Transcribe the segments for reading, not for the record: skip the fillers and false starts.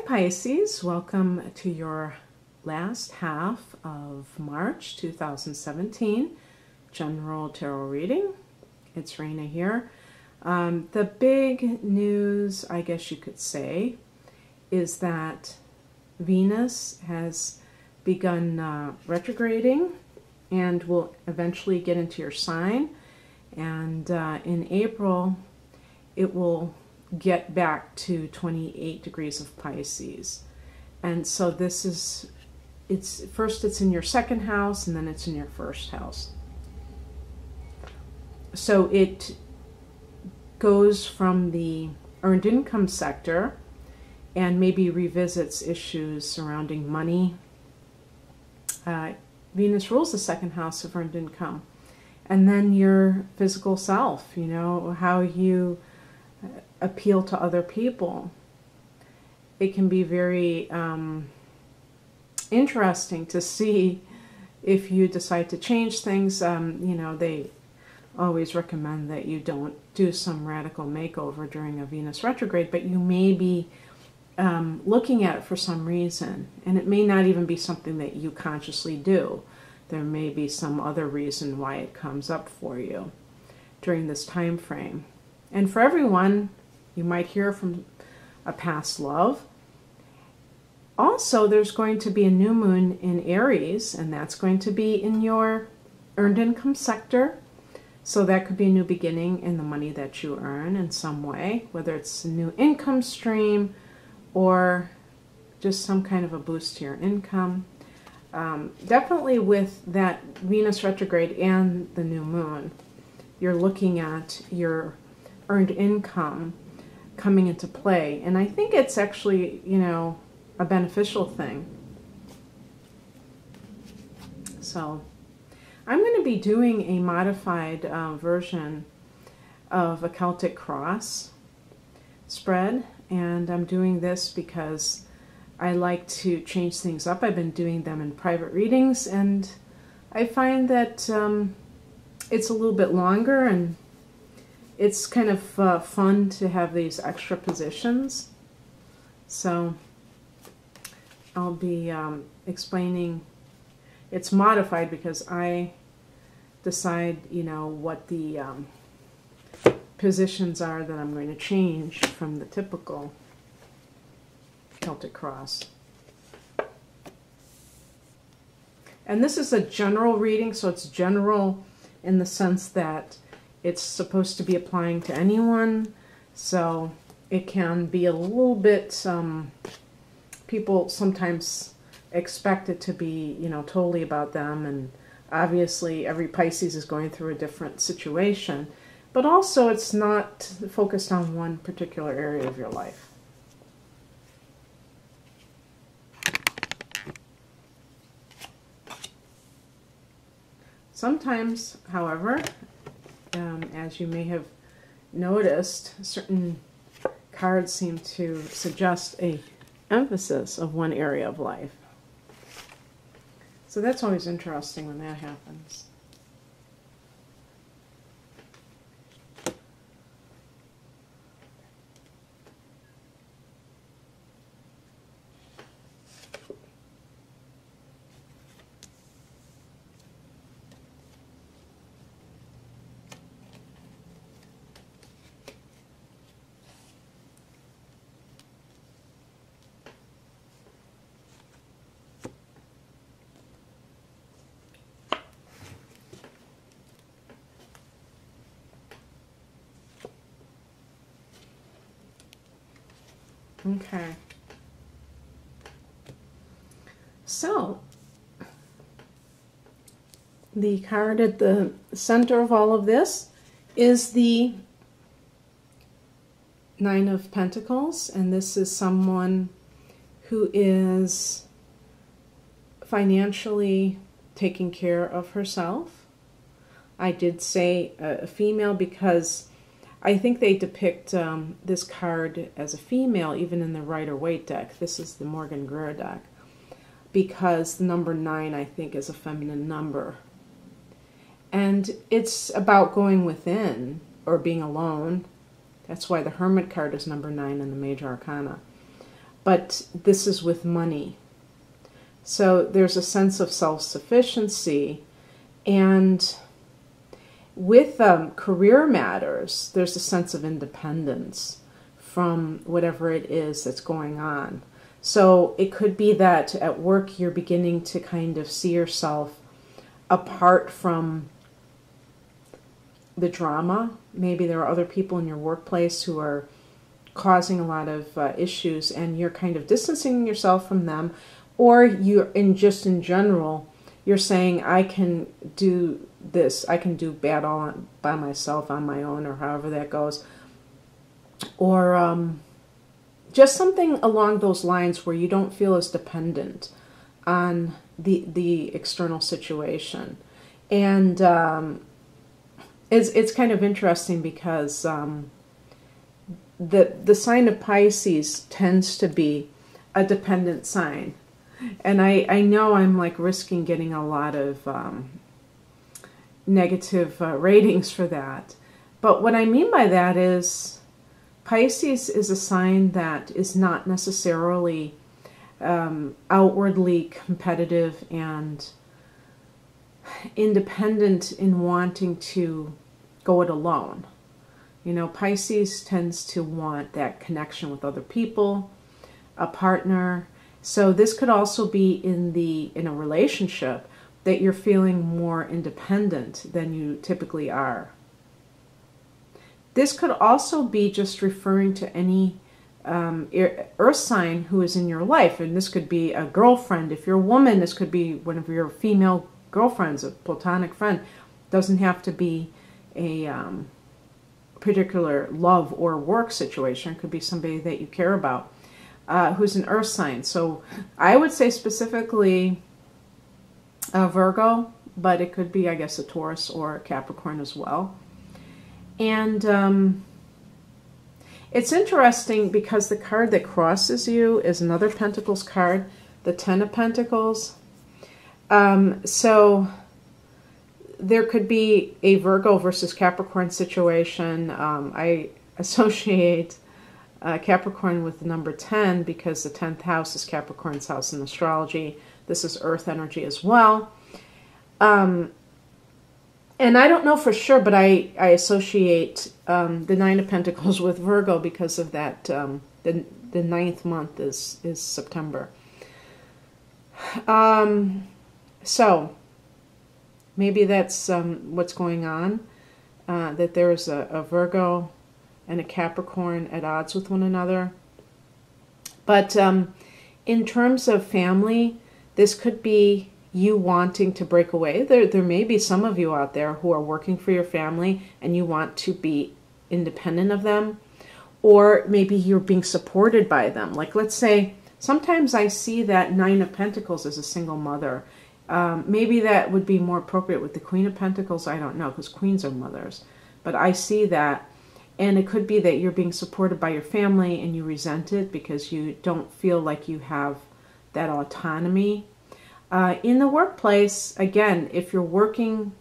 Pisces, welcome to your last half of March 2017 general tarot reading. It's Raina here. The big news, I guess you could say, is that Venus has begun retrograding and will eventually get into your sign, and in April it will get back to 28 degrees of Pisces. And so this is, it's in your second house and then it's in your first house. So it goes from the earned income sector and maybe revisits issues surrounding money. Venus rules the second house of earned income. And then your physical self, you know, how you appeal to other people. It can be very interesting to see if you decide to change things. You know, they always recommend that you don't do some radical makeover during a Venus retrograde, but you may be looking at it for some reason, and it may not even be something that you consciously do. There may be some other reason why it comes up for you during this time frame. And for everyone, you might hear from a past love. Also, there's going to be a new moon in Aries, and that's going to be in your earned income sector. So that could be a new beginning in the money that you earn in some way, whether it's a new income stream or just some kind of a boost to your income. Definitely with that Venus retrograde and the new moon, you're looking at your earned income coming into play. And I think it's actually, you know, a beneficial thing. So I'm going to be doing a modified version of a Celtic cross spread. And I'm doing this because I like to change things up. I've been doing them in private readings, and I find that it's a little bit longer, and it's kind of fun to have these extra positions. So I'll be explaining. It's modified because I decide, you know, what the positions are that I'm going to change from the typical Celtic cross. And this is a general reading, so it's general in the sense that it's supposed to be applying to anyone, so it can be a little bit, people sometimes expect it to be, you know, totally about them, and obviously every Pisces is going through a different situation, but also it's not focused on one particular area of your life. Sometimes, however, as you may have noticed, certain cards seem to suggest a emphasis of one area of life. So that's always interesting when that happens. Okay, so the card at the center of all of this is the Nine of Pentacles, and this is someone who is financially taking care of herself. I did say a female because I think they depict this card as a female, even in the Rider-Waite deck. This is the Morgan Greer deck, because the number 9, I think, is a feminine number. And it's about going within or being alone. That's why the Hermit card is number 9 in the Major Arcana. but this is with money. So there's a sense of self-sufficiency, and with career matters, there's a sense of independence from whatever it is that's going on. So it could be that at work you're beginning to kind of see yourself apart from the drama. Maybe there are other people in your workplace who are causing a lot of issues, and you're kind of distancing yourself from them, or you're just in general, you're saying, I can do this, I can do bad all by myself, on my own, or however that goes. Or just something along those lines where you don't feel as dependent on the external situation. And it's kind of interesting because the sign of Pisces tends to be a dependent sign. And I know I'm like risking getting a lot of negative ratings for that. But what I mean by that is Pisces is a sign that is not necessarily outwardly competitive and independent in wanting to go it alone. You know, Pisces tends to want that connection with other people, a partner. So this could also be in a relationship that you're feeling more independent than you typically are. This could also be just referring to any earth sign who is in your life. And this could be a girlfriend. If you're a woman, this could be one of your female girlfriends, a platonic friend. Doesn't have to be a particular love or work situation. It could be somebody that you care about who's an earth sign. So I would say specifically Virgo, but it could be, I guess, a Taurus or a Capricorn as well. And it's interesting because the card that crosses you is another Pentacles card, the Ten of Pentacles. So there could be a Virgo versus Capricorn situation. I associate Capricorn with the number 10 because the 10th house is Capricorn's house in astrology. This is earth energy as well. And I don't know for sure, but I associate the Nine of Pentacles with Virgo because of that. The ninth month is September. So maybe that's what's going on, that there's a Virgo and a Capricorn at odds with one another. But in terms of family, this could be you wanting to break away. There may be some of you out there who are working for your family and you want to be independent of them. Or maybe you're being supported by them. Like, let's say, sometimes I see that Nine of Pentacles as a single mother. Maybe that would be more appropriate with the Queen of Pentacles. I don't know, because queens are mothers. But I see that. And it could be that you're being supported by your family and you resent it because you don't feel like you have that autonomy. In the workplace, again, if you're working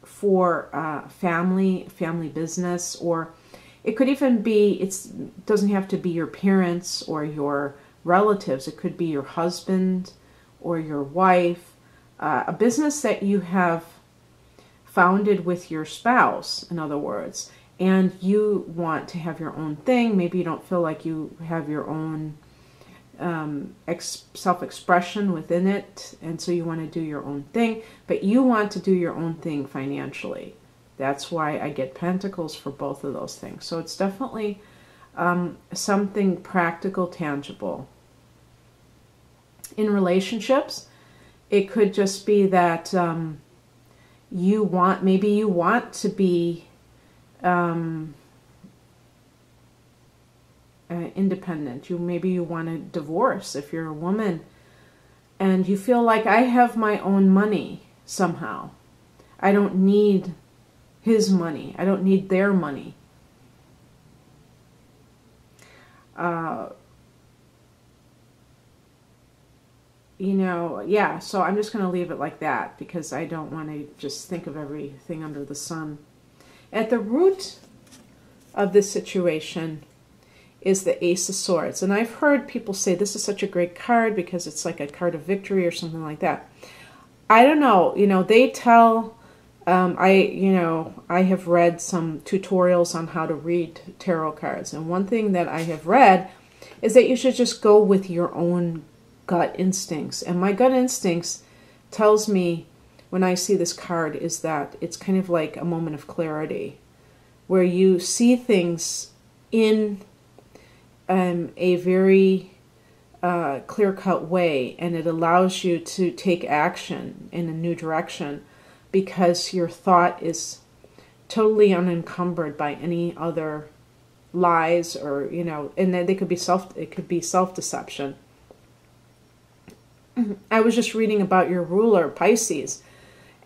for family business, or it could even be, it doesn't have to be your parents or your relatives. It could be your husband or your wife, a business that you have founded with your spouse, in other words, and you want to have your own thing. Maybe you don't feel like you have your own self-expression within it, and so you want to do your own thing, but you want to do your own thing financially. That's why I get Pentacles for both of those things. So it's definitely something practical, tangible. In relationships, it could just be that maybe you want to be independent. Maybe you want a divorce if you're a woman, and you feel like, I have my own money somehow. I don't need his money. I don't need their money. Yeah, so I'm just going to leave it like that because I don't want to just think of everything under the sun. At the root of this situation is the Ace of Swords. And I've heard people say this is such a great card because it's like a card of victory or something like that. I don't know. They tell, I have read some tutorials on how to read tarot cards. And one thing that I have read is that you should just go with your own gut instincts. And my gut instincts tells me when I see this card is that it's kind of like a moment of clarity where you see things in a very clear-cut way, and it allows you to take action in a new direction because your thought is totally unencumbered by any other lies or, and then it could be self-deception. I was just reading about your ruler, Pisces,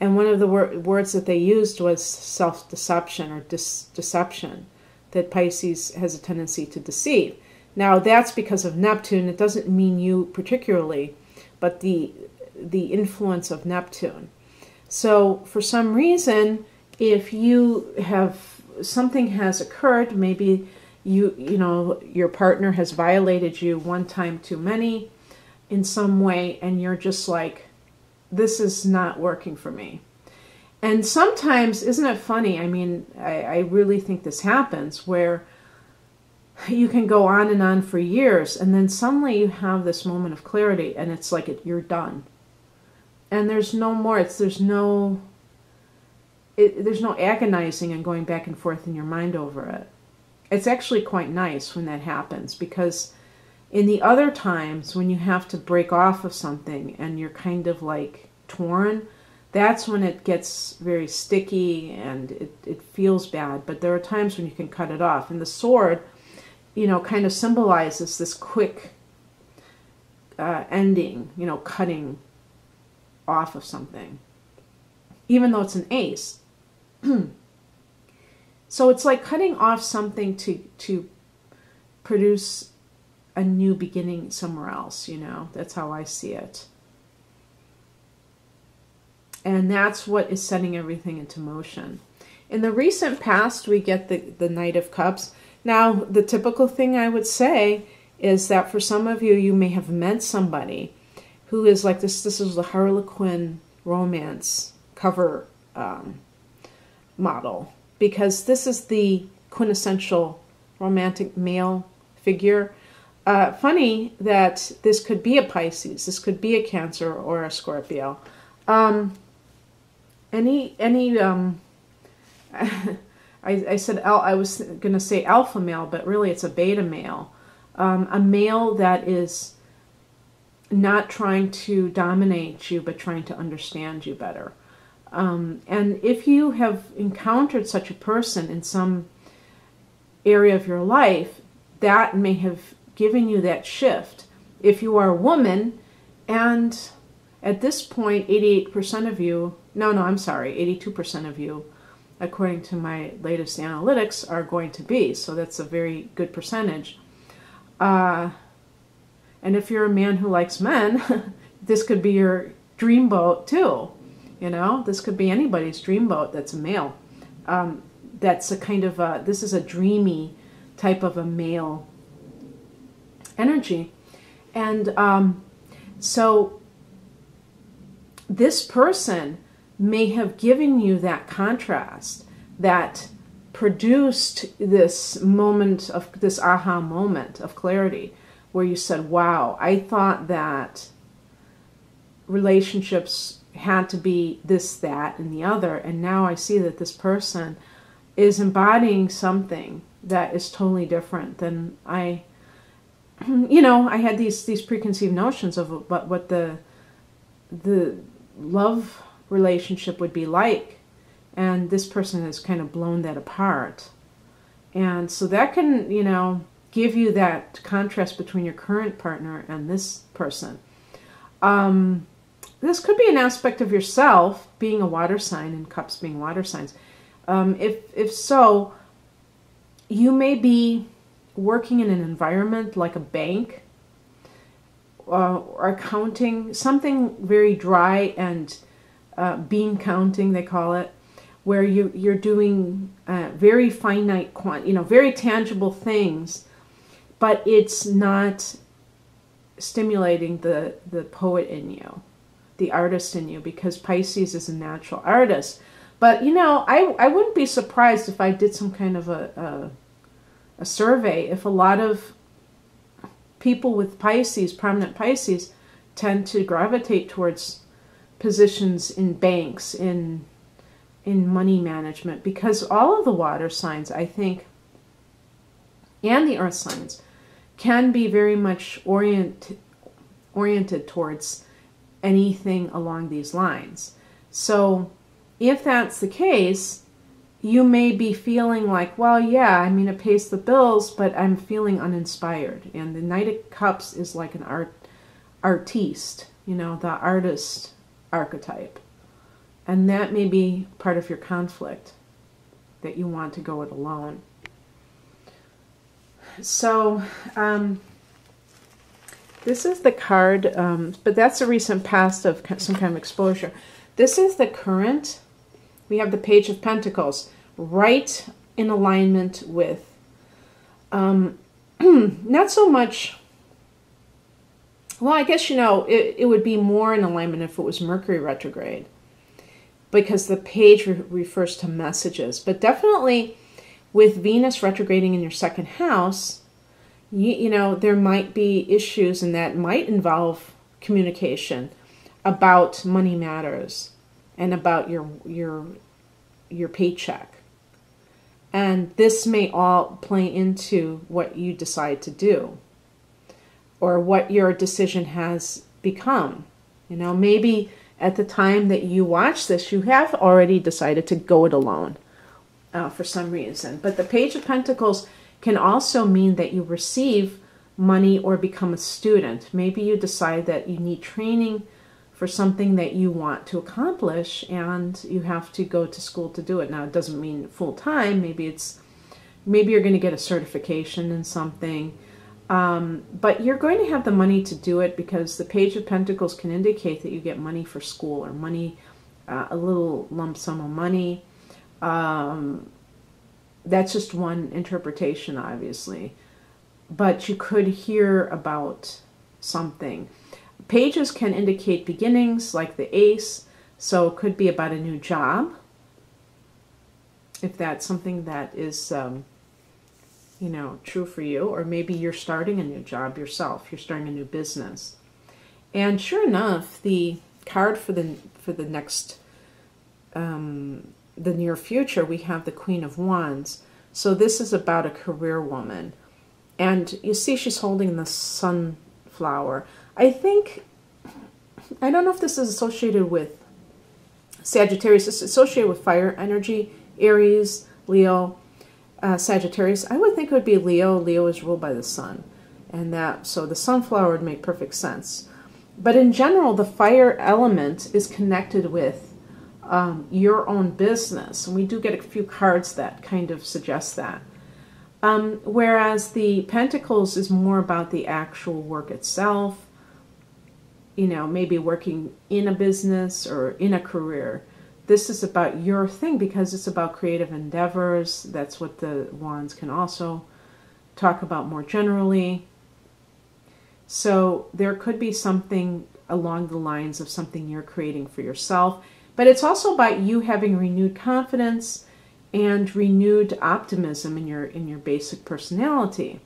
and one of the words that they used was self-deception or deception, that Pisces has a tendency to deceive. Now, that's because of Neptune. It doesn't mean you particularly, but the influence of Neptune. So, for some reason, if you have something has occurred, maybe your partner has violated you one time too many in some way, and you're just like, this is not working for me. And sometimes, isn't it funny? I mean, I really think this happens where you can go on and on for years, and then suddenly you have this moment of clarity, and it's like you're done. And there's no more. There's no agonizing and going back and forth in your mind over it. It's actually quite nice when that happens, because in the other times when you have to break off of something and you're kind of like torn, that's when it gets very sticky and it feels bad. But there are times when you can cut it off. And the sword, kind of symbolizes this quick ending, cutting off of something, even though it's an ace. So it's like cutting off something to produce a new beginning somewhere else, That's how I see it. And that's what is setting everything into motion. In the recent past, we get the Knight of Cups. Now, the typical thing I would say is that for some of you, you may have met somebody who is like this. This is the Harlequin romance cover model, because this is the quintessential romantic male figure. Funny that this could be a Pisces, this could be a Cancer or a Scorpio. I said I was going to say alpha male, but really it's a beta male. A male that is not trying to dominate you, but trying to understand you better. And if you have encountered such a person in some area of your life, that may have given you that shift. If you are a woman, and at this point, 88% of you, 82% of you, according to my latest analytics, are going to be. So that's a very good percentage. And if you're a man who likes men, this could be your dream boat too. This could be anybody's dream boat that's a male. That's a kind of this is a dreamy type of a male energy. And so this person may have given you that contrast that produced this moment of this aha moment of clarity where you said, wow, I thought that relationships had to be this, that, and the other, and now I see that this person is embodying something that is totally different than I had these preconceived notions of what the love relationship would be like, and this person has kind of blown that apart. And so that can, give you that contrast between your current partner and this person. This could be an aspect of yourself being a water sign, and cups being water signs. If so, you may be working in an environment like a bank or accounting, something very dry and bean counting, they call it, where you're doing very finite, very tangible things, but it's not stimulating the poet in you, the artist in you, because Pisces is a natural artist. But, you know, I wouldn't be surprised if I did some kind of a survey, if a lot of people with Pisces, prominent Pisces, tend to gravitate towards positions in banks, in money management, because all of the water signs, I think, and the earth signs, can be very much oriented towards anything along these lines. So if that's the case, you may be feeling like, well, yeah, I mean, it pays the bills, but I'm feeling uninspired. And the Knight of Cups is like an artiste, you know, the artist archetype. And that may be part of your conflict, that you want to go it alone. So, this is the card, but that's a recent past of some kind of exposure. This is the current. We have the Page of Pentacles, right in alignment with, not so much, well, I guess, you know, it would be more in alignment if it was Mercury retrograde, because the page refers to messages. But definitely with Venus retrograding in your second house, you know, there might be issues, and that might involve communication about money matters and about your paycheck. And this may all play into what you decide to do, or what your decision has become. You know, maybe at the time that you watch this, you have already decided to go it alone for some reason. But the Page of Pentacles can also mean that you receive money or become a student. Maybe you decide that you need training for something that you want to accomplish, and you have to go to school to do it. Now, it doesn't mean full time. Maybe you're going to get a certification in something, but you're going to have the money to do it, because the Page of Pentacles can indicate that you get money for school, or money, a little lump sum of money. That's just one interpretation, obviously, but you could hear about something. Pages can indicate beginnings, like the Ace, so it could be about a new job, if that's something that is, you know, true for you. Or maybe you're starting a new job yourself, you're starting a new business. And sure enough, the card for the next, the near future, we have the Queen of Wands. So this is about a career woman. And you see she's holding the sunflower. I don't know if this is associated with Sagittarius. It's associated with fire energy, Aries, Leo, Sagittarius. I would think it would be Leo. Leo is ruled by the sun. So the sunflower would make perfect sense. But in general, the fire element is connected with your own business. And we do get a few cards that kind of suggest that. Whereas the Pentacles is more about the actual work itself. You know, maybe working in a business or in a career. This is about your thing, because it's about creative endeavors. That's what the Wands can also talk about more generally. So there could be something along the lines of something you're creating for yourself. But it's also about you having renewed confidence and renewed optimism in your basic personality.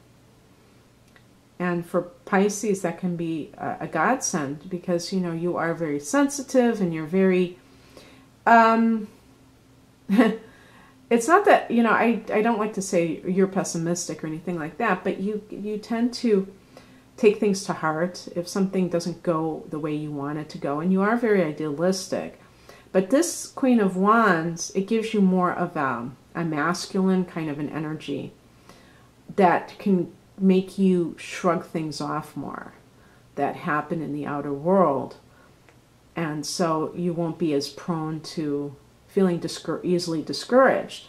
And for Pisces, that can be a godsend, because, you know, you are very sensitive, and you're very, it's not that, you know, I don't like to say you're pessimistic or anything like that, but you tend to take things to heart if something doesn't go the way you want it to go, and you are very idealistic. But this Queen of Wands, it gives you more of a masculine kind of an energy that can make you shrug things off more that happen in the outer world. And so you won't be as prone to feeling easily discouraged.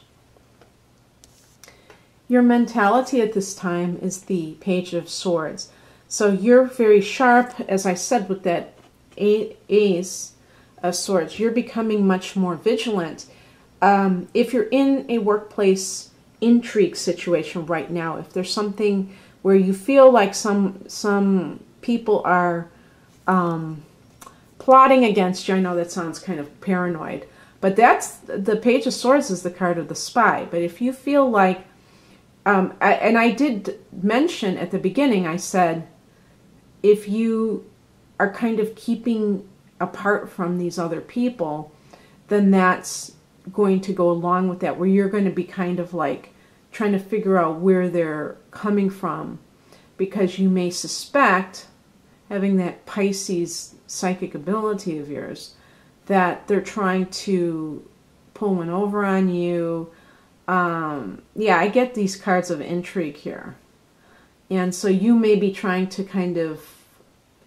Your mentality at this time is the Page of Swords. So you're very sharp, as I said, with that Ace of Swords. You're becoming much more vigilant. If you're in a workplace intrigue situation right now, if there's something where you feel like some people are plotting against you. I know that sounds kind of paranoid, but that's the Page of Swords is the card of the spy. But if you feel like, and I did mention at the beginning, I said, if you are kind of keeping apart from these other people, then that's going to go along with that, where you're going to be kind of like trying to figure out where they're coming from, because you may suspect, having that Pisces psychic ability of yours, that they're trying to pull one over on you. Yeah, I get these cards of intrigue here. And so you may be trying to kind of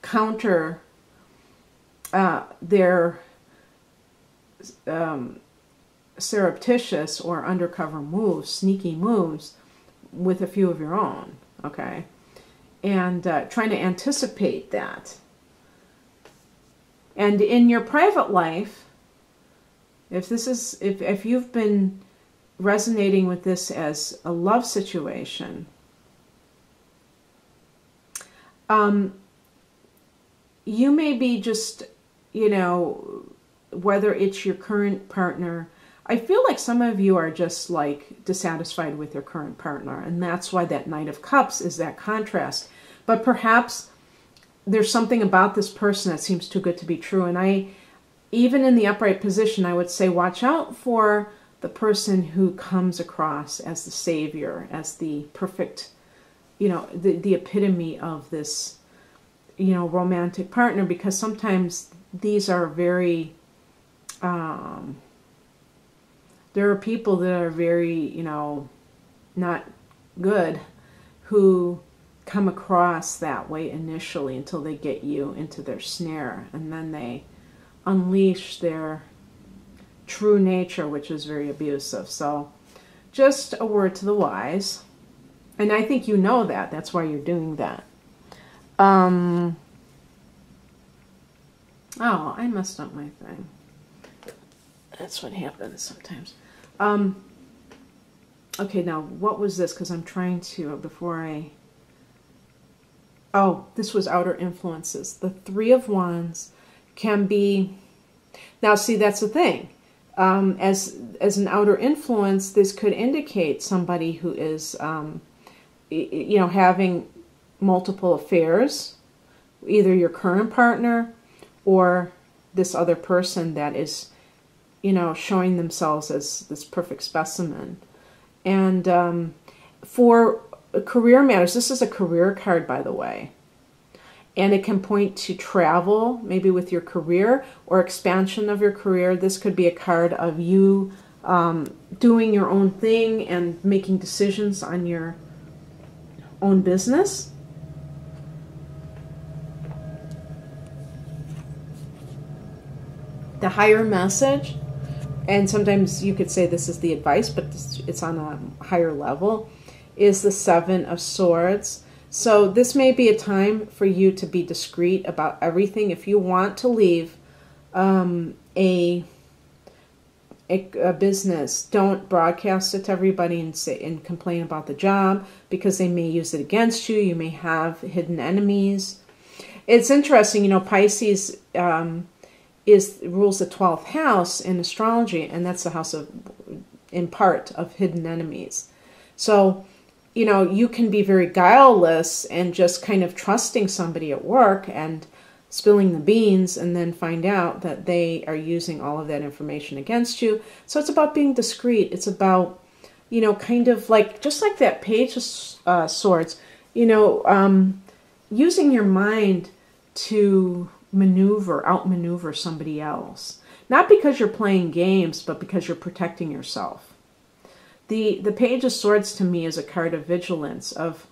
counter their surreptitious or undercover moves, sneaky moves, with a few of your own, okay? And trying to anticipate that. And in your private life, if you've been resonating with this as a love situation, you may be just, you know, whether it's your current partner, I feel like some of you are just like dissatisfied with your current partner, and that's why that Knight of Cups is that contrast. But perhaps there's something about this person that seems too good to be true. And even in the upright position, I would say watch out for the person who comes across as the savior, as the perfect, you know, the epitome of this, you know, romantic partner, because sometimes these are very, there are people that are very, you know, not good, who come across that way initially until they get you into their snare, and then they unleash their true nature, which is very abusive. So just a word to the wise. And I think you know that. That's why you're doing that. Oh, I messed up my thing. That's what happens sometimes. Okay, now what was this? Because I'm trying to, before I... Oh, this was outer influences. The Three of Wands can be... Now, see, that's the thing. As an outer influence, this could indicate somebody who is, you know, having multiple affairs, either your current partner or this other person that is, you know, showing themselves as this perfect specimen. And for career matters, this is a career card, by the way. And it can point to travel, maybe with your career, or expansion of your career. This could be a card of you doing your own thing and making decisions on your own business. The higher message, and sometimes you could say this is the advice, but it's on a higher level, is the Seven of Swords. So this may be a time for you to be discreet about everything. If you want to leave a business, don't broadcast it to everybody and say and complain about the job, because they may use it against you. You may have hidden enemies. It's interesting, you know, Pisces rules the 12th house in astrology, and that's the house of, in part, of hidden enemies. So, you know, you can be very guileless and just kind of trusting somebody at work and spilling the beans, and then find out that they are using all of that information against you. So it's about being discreet. It's about, you know, kind of like, just like that Page of Swords, you know, using your mind to outmaneuver somebody else. Not because you're playing games, but because you're protecting yourself. The Page of Swords to me is a card of vigilance, of,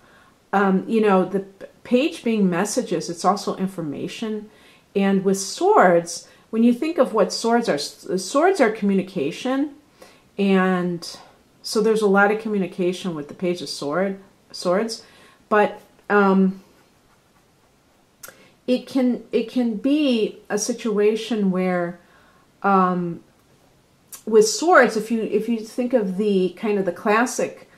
you know, the page being messages, it's also information. And with swords, when you think of what swords are communication. And so there's a lot of communication with the Page of Swords. But it can be a situation where, with swords, if you think of the kind of the classic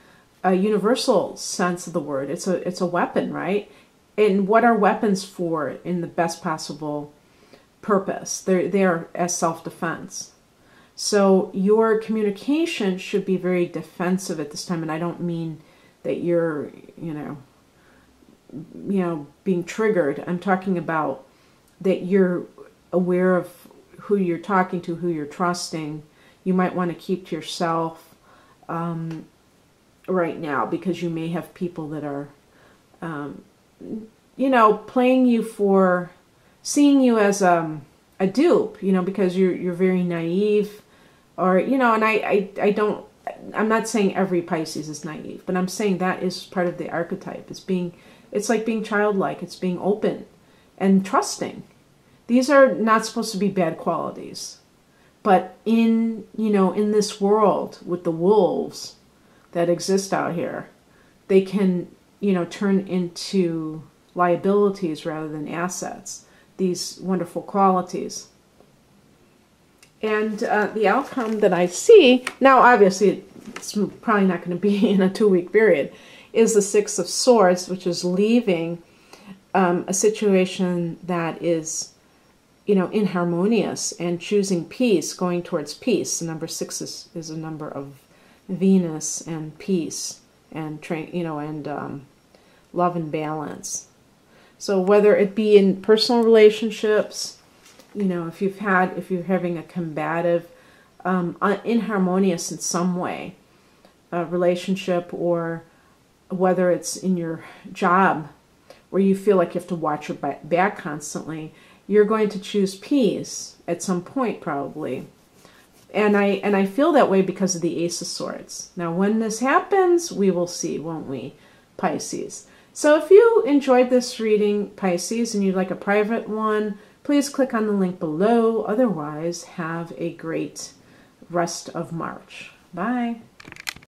a universal sense of the word. It's a weapon, right? And what are weapons for in the best possible purpose? They are as self-defense. So your communication should be very defensive at this time, and I don't mean that you're, being triggered. I'm talking about that you're aware of who you're talking to, who you're trusting. You might want to keep to yourself right now, because you may have people that are, playing you for, seeing you as a dupe, because you're very naive, or, and I'm not saying every Pisces is naive, but I'm saying that is part of the archetype. It's like being childlike. It's being open and trusting. These are not supposed to be bad qualities. But in this world with the wolves that exist out here, they can, turn into liabilities rather than assets, these wonderful qualities. And the outcome that I see, now obviously it's probably not going to be in a 2-week period, is the Six of Swords, which is leaving a situation that is, inharmonious, and choosing peace, going towards peace. The number 6 is a number of Venus and peace and love and balance. So whether it be in personal relationships, if you're having a combative, inharmonious in some way relationship, or whether it's in your job where you feel like you have to watch your back constantly, you're going to choose peace at some point probably. And I feel that way because of the Ace of Swords. Now when this happens, we will see, won't we, Pisces? So if you enjoyed this reading, Pisces, and you'd like a private one, please click on the link below. Otherwise, have a great rest of March. Bye.